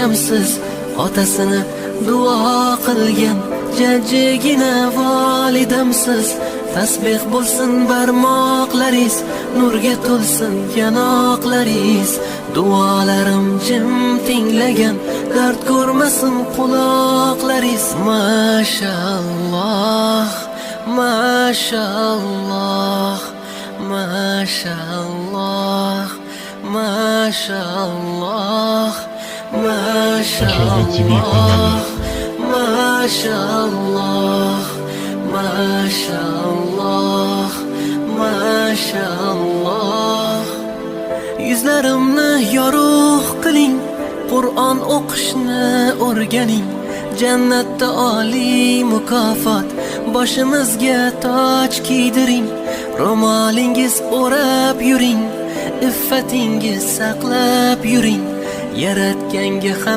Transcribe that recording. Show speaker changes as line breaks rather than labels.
validamsiz, otasini duo qilgan jajjigina validamsiz. Tasbih bo'lsin barmoqlaringiz, nurga to'lsin yanoqlaringiz. Duolarim jim tinglagan, dard ko'rmasin quloqlaringiz. Mashalloh, mashalloh, mashalloh, mashalloh, mashalloh, mashalloh, mashalloh, mashalloh. Yuzlarimni yorug' qiling, Qur'on o'qishni o'rganing. Jannatda oliy mukofot, boshimizga toj kiydiring. Ro'molingiz o'rab yuring, iffatingiz saqlab yuring. Yaratganga